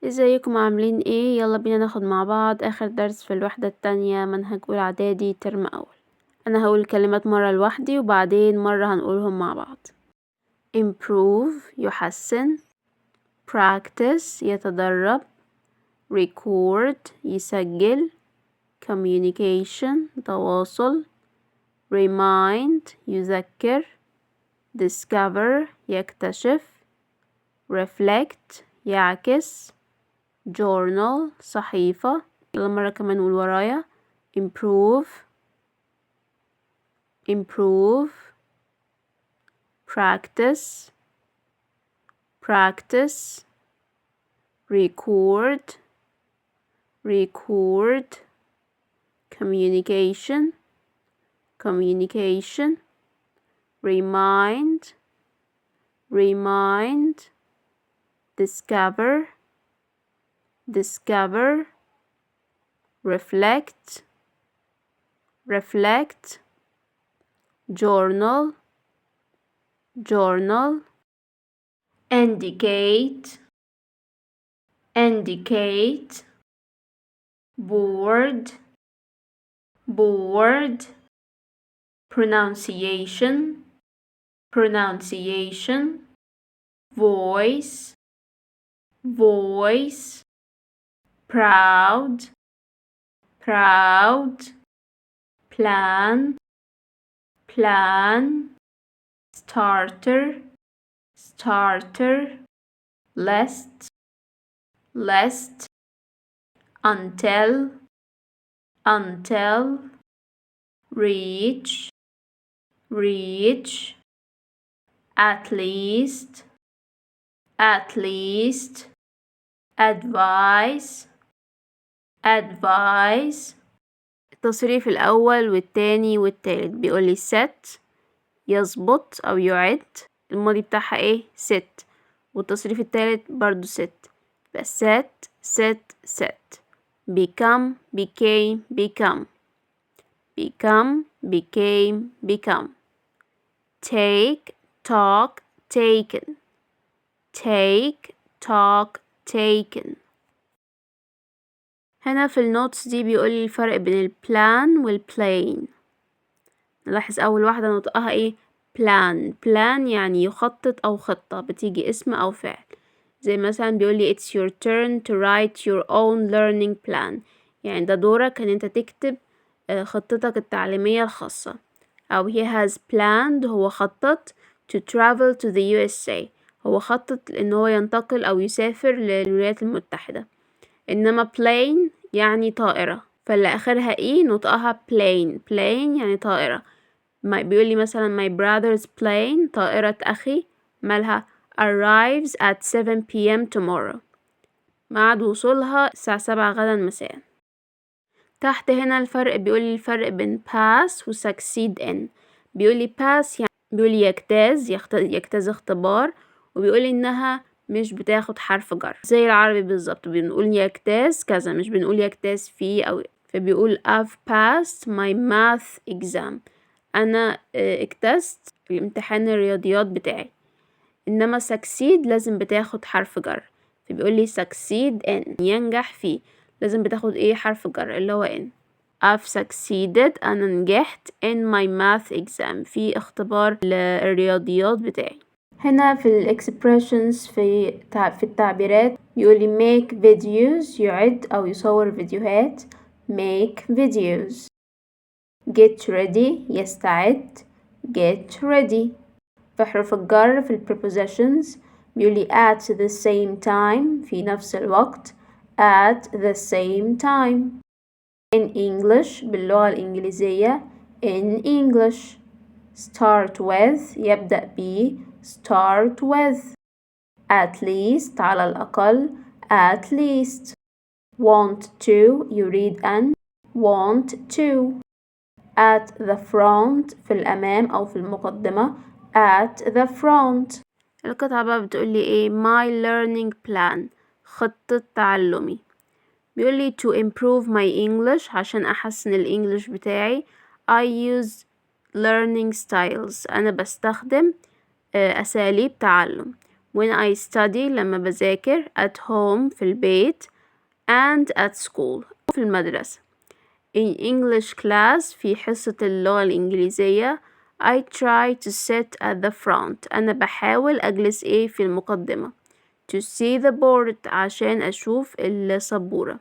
ازيكم عاملين ايه؟ يلا بينا ناخد مع بعض اخر درس في الوحدة التانية منهج اولى اعدادي ترم اول. انا هقول الكلمات مرة لوحدي وبعدين مرة هنقولهم مع بعض. improve يحسن، practice يتدرب، record يسجل، communication تواصل، remind يذكر، discover يكتشف، reflect يعكس، journal صحيفة. يلا مرة كمان نقول ورايا improve practice record communication remind discover reflect journal indicate board pronunciation voice proud plan starter list until reach at least advise التصريف الأول والتاني والتالت بيقولي set يظبط أو يعد، الماضي بتاعها ايه set، والتصريف التالت برضو set، يبقى set become became take talk taken. هنا في النوتس دي بيقولي الفرق بين البلان والبلين. نلاحظ أول واحدة نطقها ايه plan يعني يخطط أو خطة، بتيجي اسم أو فعل، زي مثلا بيقولي it's your turn to write your own learning plan، يعني ده دورك ان انت تكتب خطتك التعليمية الخاصة. أو he has planned هو خطط to travel to the USA، هو خطط ان هو ينتقل أو يسافر للولايات المتحدة. إنما plane يعني طائرة، فاللي آخرها ايه نطقها plane يعني طائرة. بيقولي مثلا my brother's plane طائرة أخي مالها arrives at 7 p.m. tomorrow، ميعاد وصولها الساعة 7 غدا مساء. تحت هنا الفرق بيقولي الفرق بين pass و succeed in. بيقولي pass يعني بيقولي يجتاز اختبار، وبيقولي انها مش بتاخد حرف جر زي العربي بالظبط، بنقول يجتاز كذا مش بنقول يجتاز فيه أو. فبيقول I've passed my math exam، أنا اجتزت الامتحان الرياضيات بتاعي. إنما succeed لازم بتاخد حرف جر، فبيقولي succeed in ينجح فيه لازم بتاخد ايه حرف جر اللي هو in. I've succeeded أنا نجحت in my math exam في اختبار الرياضيات بتاعي. هنا في ال expressions في التعبيرات بيقولي make videos يعد أو يصور فيديوهات make videos. get ready يستعد get ready. في حروف الجر في ال prepositions بيقولي at the same time في نفس الوقت at the same time. in English باللغة الإنجليزية in English. start with يبدأ ب start with. at least على الأقل at least. want to يريد أن want to. at the front في الأمام أو في المقدمة at the front. القطعة بقى بتقولي ايه my learning plan خطة تعلمي. بيقولي to improve my English عشان أحسن الإنجليش بتاعي I use learning styles أنا بستخدم أساليب تعلم. when I study لما بذاكر at home في البيت and at school في المدرسة. In English class في حصة اللغة الإنجليزية I try to sit at the front. أنا بحاول أجلس في المقدمة. To see the board عشان أشوف السبورة.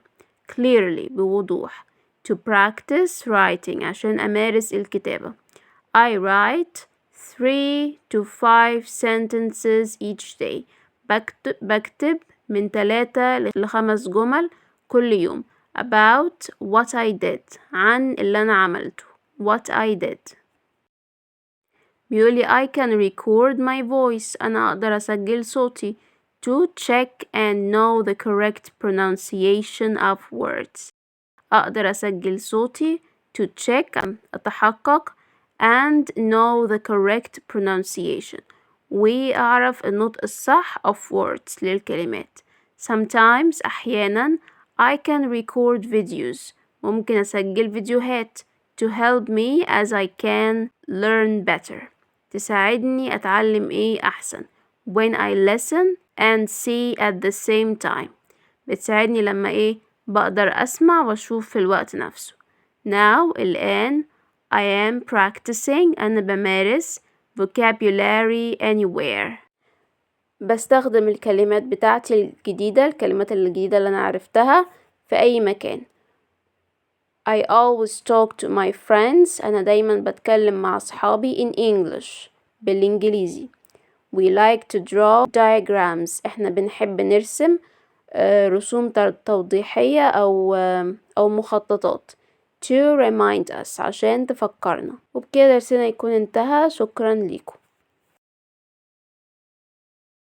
Clearly بوضوح. To practice writing عشان أمارس الكتابة. I write 3 to 5 sentences each day. بكتب من 3 ل5 جمل كل يوم. About what I did. عن اللي أنا عملته. What I did. بيقولي I can record my voice. أنا أقدر أسجل صوتي. To check and know the correct pronunciation of words. أقدر أسجل صوتي. To check أتحقق and know the correct pronunciation. وأعرف النطق الصح of words للكلمات. Sometimes أحيانا I can record videos. ممكن أسجل فيديوهات to help me as I can learn better. تساعدني أتعلم أحسن. When I listen and see at the same time. بتساعدني لما بقدر أسمع وأشوف في الوقت نفسه. Now الآن I am practicing. أنا بمارس vocabulary anywhere. بستخدم الكلمات بتاعتي الجديدة، الكلمات الجديدة اللي أنا عرفتها في أي مكان. I always talk to my friends. أنا دايما بتكلم مع أصحابي in English بالإنجليزي. We like to draw diagrams. إحنا بنحب نرسم رسوم توضيحية أو مخططات to remind us عشان تفكرنا. وبكده درسنا يكون انتهى. شكرا لكم.